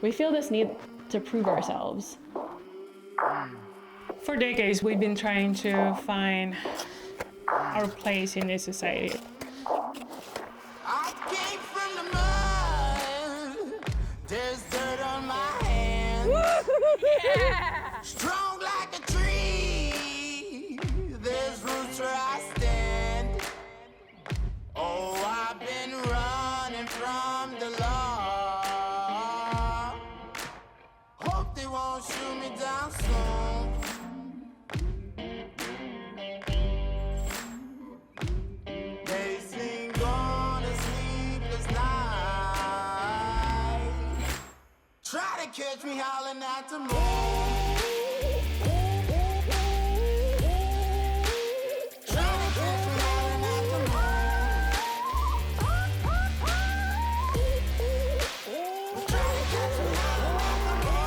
We feel this need to prove ourselves. For decades, we've been trying to find our place in this society. I came from the mud. There's dirt on my hands. Yeah. Strong like a tree. There's roots where I stand. Oh, I've been running from the law. Hope they won't shoot me down soon. They sing on a sleepless night. Try to catch me howling at the moon. Try to catch me howling at the moon. Try to catch me howling at the moon.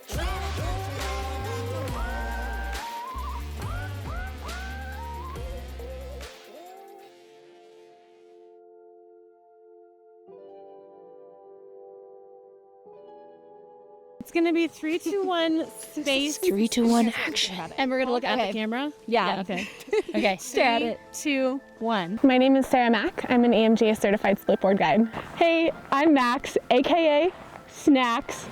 Try to catch me howling at the moon. It's gonna be 3, 2, 1, space. 3, 2, 1, action. And we're gonna look at the camera? Yeah. Okay. Okay. Stare at it. 2, 1. My name is Sarah Mack. I'm an AMG certified splitboard guide. Hey, I'm Max, aka Snacks.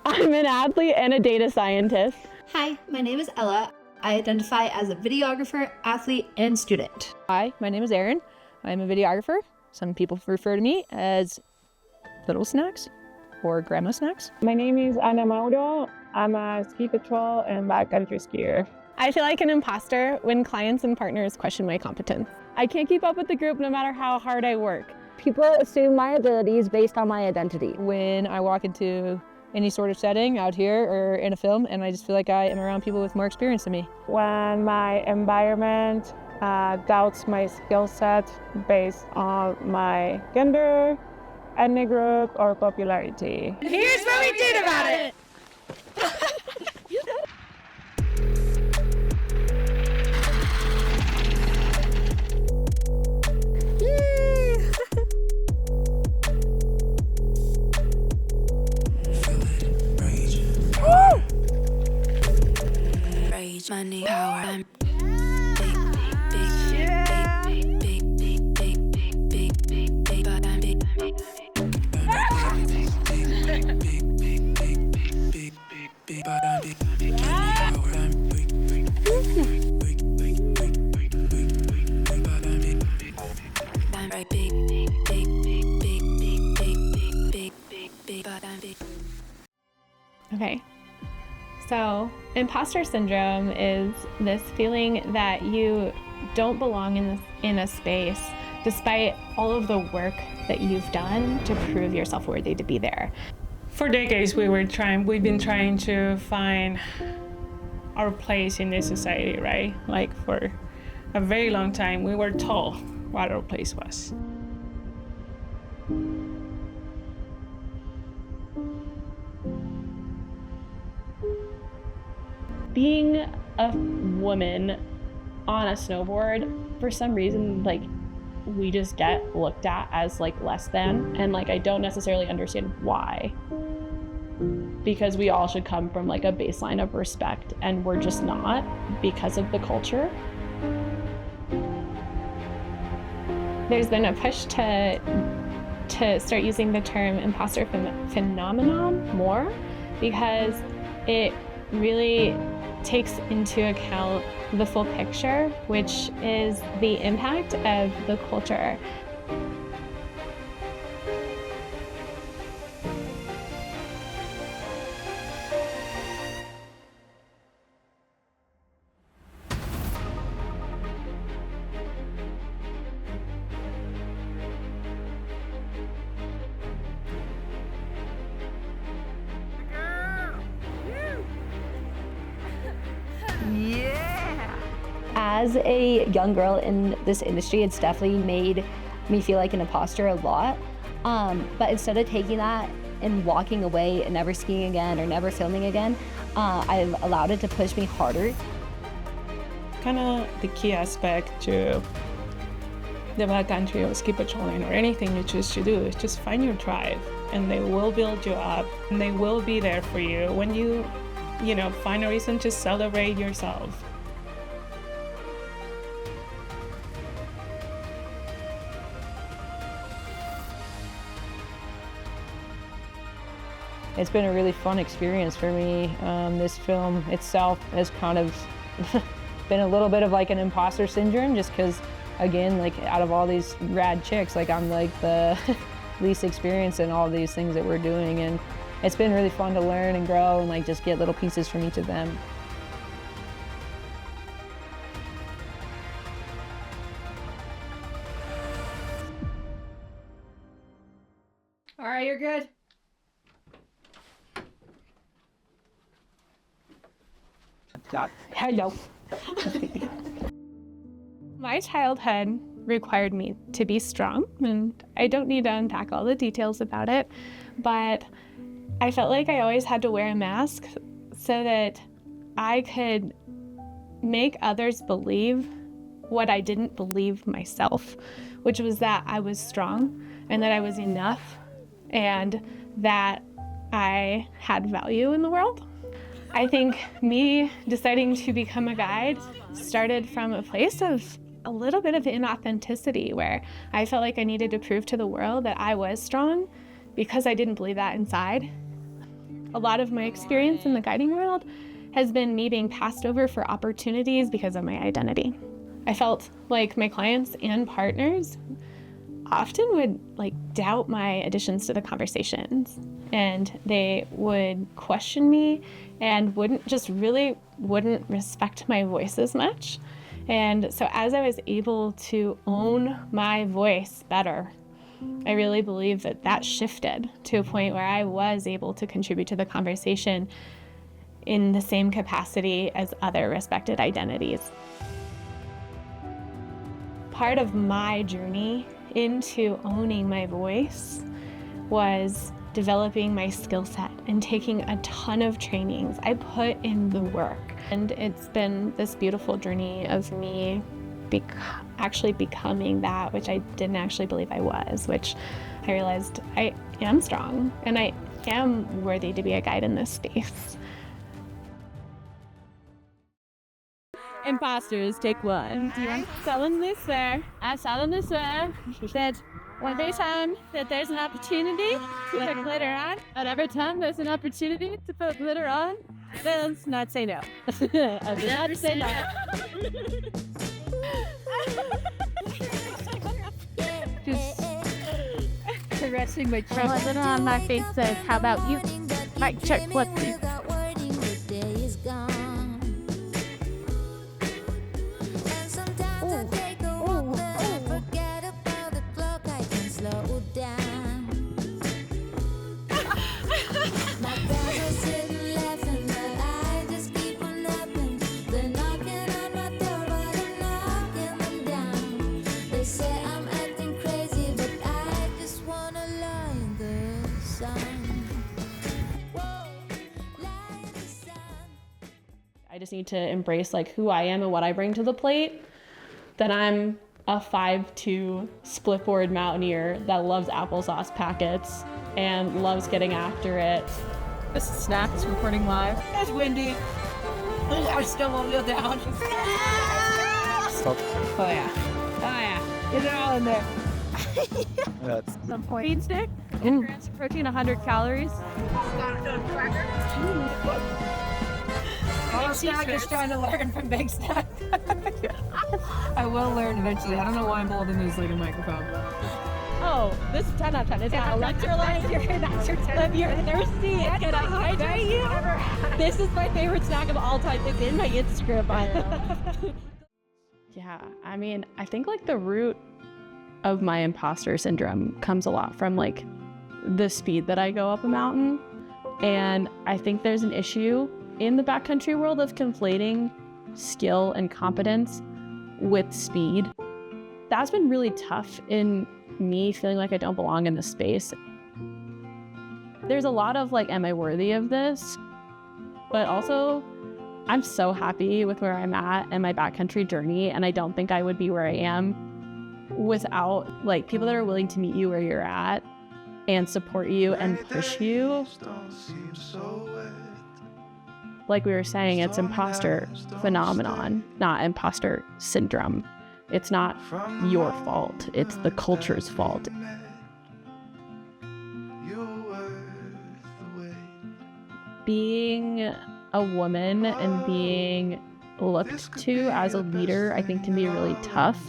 I'm an athlete and a data scientist. Hi, my name is Ella. I identify as a videographer, athlete, and student. Hi, my name is Aaron. I'm a videographer. Some people refer to me as Little Snacks or Grandma Snacks. My name is Ana Mauro. I'm a ski patrol and backcountry skier. I feel like an imposter when clients and partners question my competence. I can't keep up with the group no matter how hard I work. People assume my abilities based on my identity. When I walk into any sort of setting out here or in a film, and I just feel like I am around people with more experience than me. When my environment doubts my skill set based on my gender, ethnic group, or popularity. Here's what we did about it. Rage, money, power. I'm Okay, so imposter syndrome is this feeling that you don't belong in a space despite all of the work that you've done to prove yourself worthy to be there. For decades, we've been trying to find our place in this society, right? Like for a very long time, we were told what our place was. Being a woman on a snowboard, for some reason, like, we just get looked at as like less than, and like I don't necessarily understand why, because we all should come from like a baseline of respect, and we're just not because of the culture. There's been a push to start using the term imposter phenomenon more, because it really takes into account the full picture, which is the impact of the culture. As a young girl in this industry, it's definitely made me feel like an imposter a lot. But instead of taking that and walking away and never skiing again or never filming again, I've allowed it to push me harder. Kind of the key aspect to the backcountry or ski patrolling or anything you choose to do, is just find your tribe, and they will build you up, and they will be there for you when you find a reason to celebrate yourself. It's been a really fun experience for me. This film itself has kind of been a little bit of like an imposter syndrome, just because, again, like out of all these rad chicks, like I'm like the least experienced in all these things that we're doing, and it's been really fun to learn and grow and like just get little pieces from each of them. All right, you're good. Hello. My childhood required me to be strong, and I don't need to unpack all the details about it, but I felt like I always had to wear a mask so that I could make others believe what I didn't believe myself, which was that I was strong and that I was enough and that I had value in the world. I think me deciding to become a guide started from a place of a little bit of inauthenticity, where I felt like I needed to prove to the world that I was strong because I didn't believe that inside. A lot of my experience in the guiding world has been me being passed over for opportunities because of my identity. I felt like my clients and partners often would like doubt my additions to the conversations, and they would question me and wouldn't respect my voice as much. And so as I was able to own my voice better, I really believe that that shifted to a point where I was able to contribute to the conversation in the same capacity as other respected identities. Part of my journey into owning my voice was developing my skill set and taking a ton of trainings. I put in the work, and it's been this beautiful journey of me actually becoming that which I didn't actually believe I was, which I realized I am strong and I am worthy to be a guide in this space. Imposters, take one. Do you want selling this there? I'm selling this there. That one day time that there's an opportunity to put glitter on, and every time there's an opportunity to put glitter on, then let's not say no. I'll not say no. Just caressing my cheek. Glitter on my face says, how about you? Mic check, what please? I just need to embrace like who I am and what I bring to the plate. That I'm a 5'2" splitboard mountaineer that loves applesauce packets and loves getting after it. This is Snacks recording live. It's windy. I still won't go down. Stop. Oh yeah. Oh yeah. Get it all in there. That's Some point. Feed stick, 10 grams of protein, 100 calories. Little Snack is trying to learn from Big Snack. I will learn eventually. I don't know why I'm holding this like a microphone. Oh, this is 10 out of 10. It's got electrolytes. That's your 10. If you're thirsty, it's gonna hydrate you. This is my favorite snack of all time. It's in my Instagram bio. Yeah, I mean, I think like the root of my imposter syndrome comes a lot from like the speed that I go up a mountain. And I think there's an issue in the backcountry world of conflating skill and competence with speed. That's been really tough in me feeling like I don't belong in this space. There's a lot of like, am I worthy of this? But also, I'm so happy with where I'm at and my backcountry journey, and I don't think I would be where I am without like people that are willing to meet you where you're at and support you and push you. Like we were saying, it's imposter phenomenon, not imposter syndrome. It's not your fault, it's the culture's fault. Being a woman and being looked to as a leader, I think, can be really tough.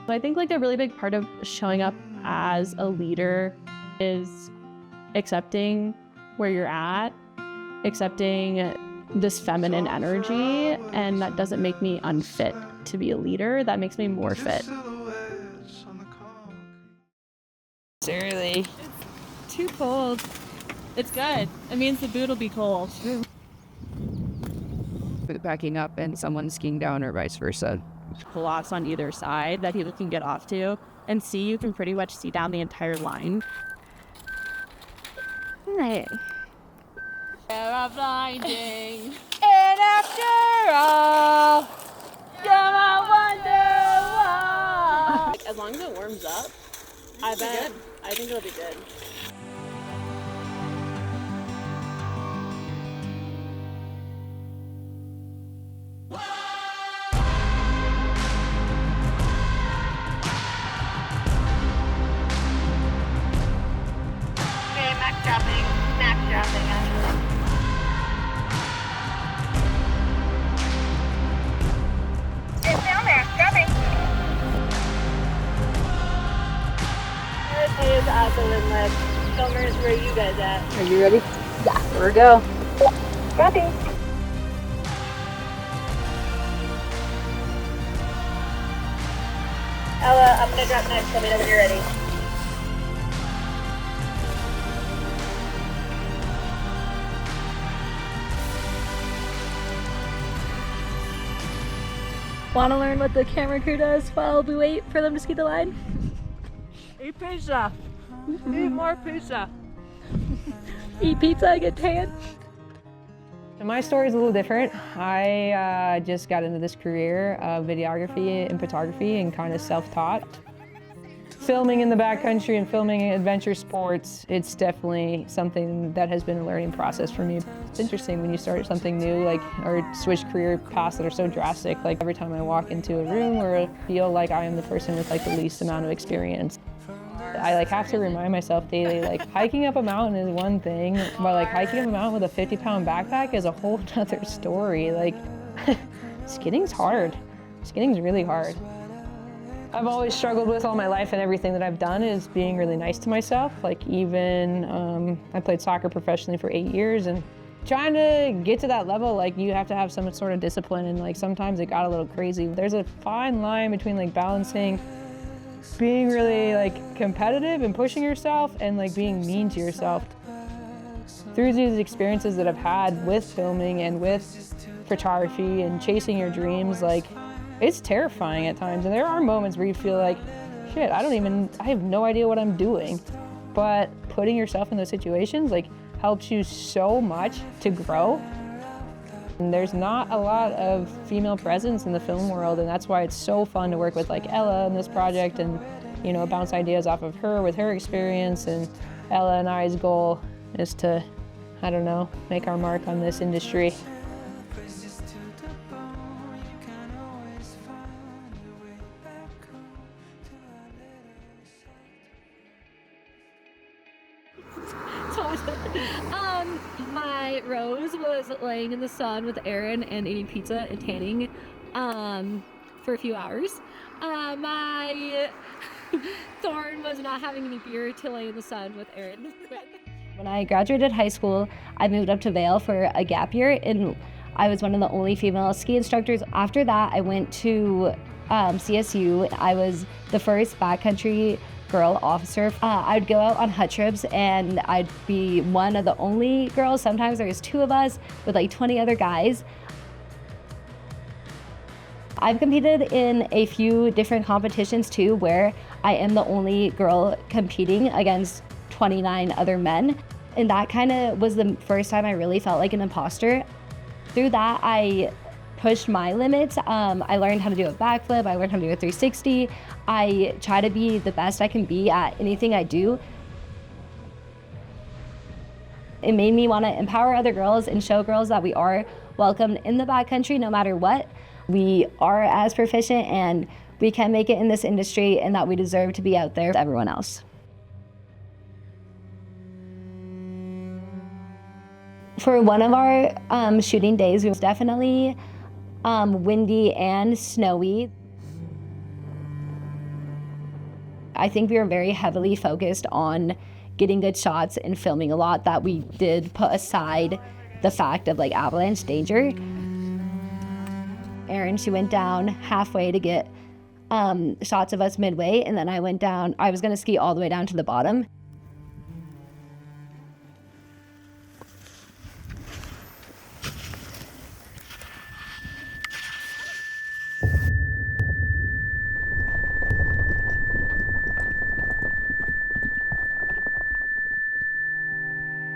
So I think like a really big part of showing up as a leader is accepting where you're at, accepting this feminine energy, and that doesn't make me unfit to be a leader. That makes me more fit. It's early. It's too cold. It's good. It means the boot will be cold. Backing up and someone skiing down or vice versa. Lots on either side that people can get off to and see. You can pretty much see down the entire line. Right. Blinding. And after all, As long as it warms up, I think it'll be good. Max dropping, actually. It's down there, dropping. This is at the Inlet. Filmers, where are you guys at? Are you ready? Yeah, here we go. Dropping. Ella, I'm gonna drop next. Let me know when you're ready. Want to learn what the camera crew does while we wait for them to ski the line? Eat pizza. Eat more pizza. Eat pizza, get tan. So my story is a little different. I just got into this career of videography and photography and kind of self-taught. Filming in the backcountry and filming in adventure sports, it's definitely something that has been a learning process for me. It's interesting when you start something new, like, or switch career paths that are so drastic. Like every time I walk into a room where I feel like I am the person with like the least amount of experience. I like have to remind myself daily, like hiking up a mountain is one thing, but like hiking up a mountain with a 50-pound backpack is a whole nother story. Like skiing's hard. Skiing's really hard. I've always struggled with all my life, and everything that I've done is being really nice to myself. Like even, I played soccer professionally for 8 years, and trying to get to that level, like you have to have some sort of discipline, and like sometimes it got a little crazy. There's a fine line between like balancing being really like competitive and pushing yourself and like being mean to yourself. Through these experiences that I've had with filming and with photography and chasing your dreams, like it's terrifying at times, and there are moments where you feel like, shit, I have no idea what I'm doing. But putting yourself in those situations like helps you so much to grow. And there's not a lot of female presence in the film world, and that's why it's so fun to work with like Ella in this project and, you know, bounce ideas off of her with her experience. And Ella and I's goal is to, I don't know, make our mark on this industry. My Rose was laying in the sun with Aaron and eating pizza and tanning for a few hours. My Thorn was not having any beer to lay in the sun with Aaron. When I graduated high school, I moved up to Vail for a gap year, and I was one of the only female ski instructors. After that, I went to CSU. I was the first backcountry girl officer. I'd go out on hut trips, and I'd be one of the only girls. Sometimes there was 2 of us with like 20 other guys. I've competed in a few different competitions too, where I am the only girl competing against 29 other men. And that kind of was the first time I really felt like an imposter. Through that, I pushed my limits. I learned how to do a backflip. I learned how to do a 360. I try to be the best I can be at anything I do. It made me want to empower other girls and show girls that we are welcome in the backcountry no matter what. We are as proficient and we can make it in this industry, and that we deserve to be out there with everyone else. For one of our shooting days, it was definitely windy and snowy. I think we were very heavily focused on getting good shots and filming a lot, that we did put aside the fact of like avalanche danger. Erin, she went down halfway to get shots of us midway, and then I went down, I was gonna ski all the way down to the bottom.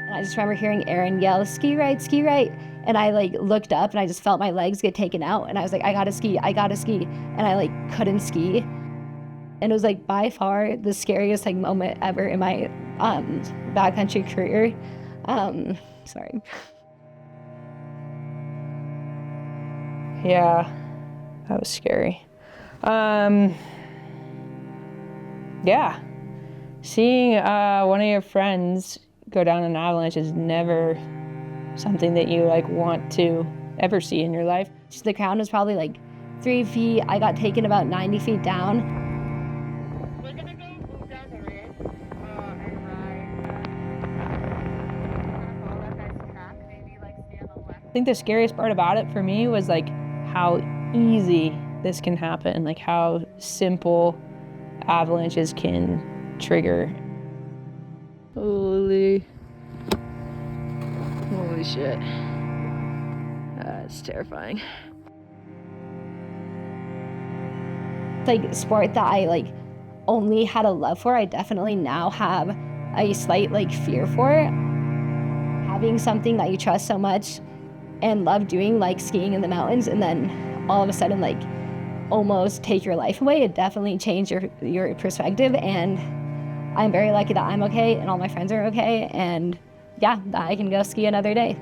And I just remember hearing Erin yell, ski right, ski right. And I like looked up and I just felt my legs get taken out, and I was like, I gotta ski. And I like couldn't ski. And it was like by far the scariest like moment ever in my backcountry career. Sorry. Yeah, that was scary. Yeah, seeing one of your friends go down an avalanche is never something that you like want to ever see in your life. The ground was probably like 3 feet. I got taken about 90 feet down. We're gonna go move down the ridge and ride. Maybe like stay on the left. I think the scariest part about it for me was like how easy this can happen, like how simple avalanches can trigger. Holy shit. It's terrifying. Like sport that I like only had a love for, I definitely now have a slight like fear for it. Having something that you trust so much and love doing, like skiing in the mountains, and then all of a sudden like almost take your life away, it definitely changed your perspective. And I'm very lucky that I'm okay and all my friends are okay, and yeah, that I can go ski another day.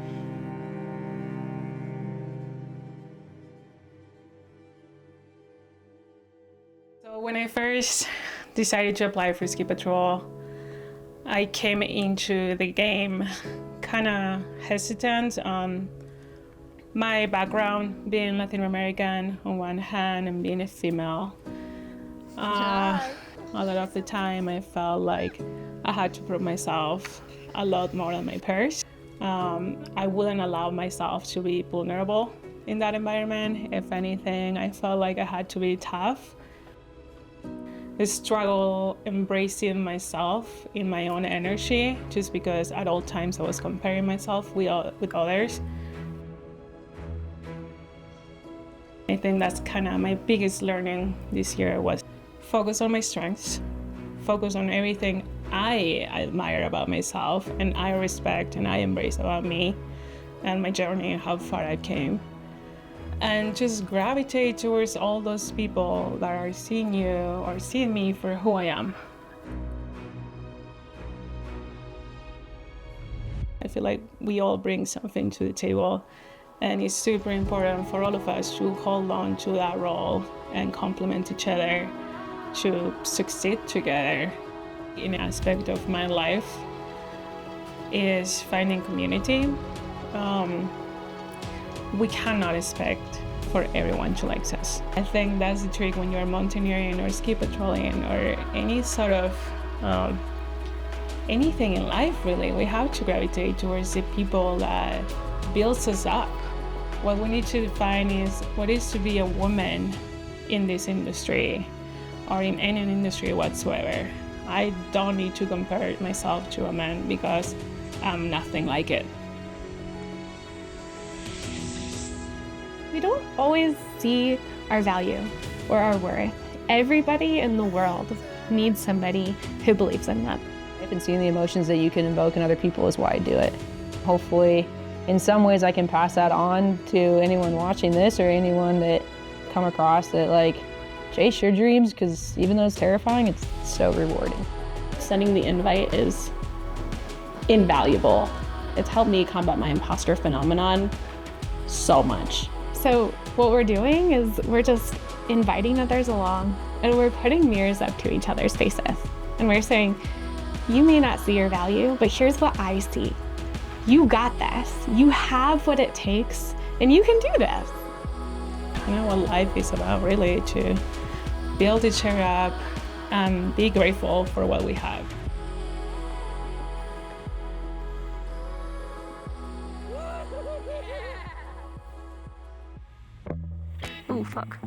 So when I first decided to apply for Ski Patrol, I came into the game kind of hesitant on my background, being Latin American on one hand and being a female. A lot of the time I felt like I had to prove myself a lot more than my peers. I wouldn't allow myself to be vulnerable in that environment. If anything, I felt like I had to be tough. I struggle embracing myself in my own energy, just because at all times I was comparing myself with others. I think that's kind of my biggest learning this year, was focus on my strengths, focus on everything I admire about myself and I respect and I embrace about me and my journey and how far I came. And just gravitate towards all those people that are seeing you or seeing me for who I am. I feel like we all bring something to the table, and it's super important for all of us to hold on to that role and complement each other to succeed together. An aspect of my life is finding community. We cannot expect for everyone to like us. I think that's the trick when you're mountaineering or ski patrolling or any sort of anything in life, really. We have to gravitate towards the people that builds us up. What we need to find is what is to be a woman in this industry or in any industry whatsoever. I don't need to compare myself to a man because I'm nothing like it. We don't always see our value or our worth. Everybody in the world needs somebody who believes in them. I haven't seen the emotions that you can invoke in other people is why I do it. Hopefully in some ways I can pass that on to anyone watching this or anyone that come across that, like, chase your dreams, because even though it's terrifying, it's so rewarding. Sending the invite is invaluable. It's helped me combat my imposter phenomenon so much. So what we're doing is we're just inviting others along, and we're putting mirrors up to each other's faces. And we're saying, you may not see your value, but here's what I see. You got this. You have what it takes, and you can do this. You know what life is about, really, to build each other up and be grateful for what we have. Oh, fuck.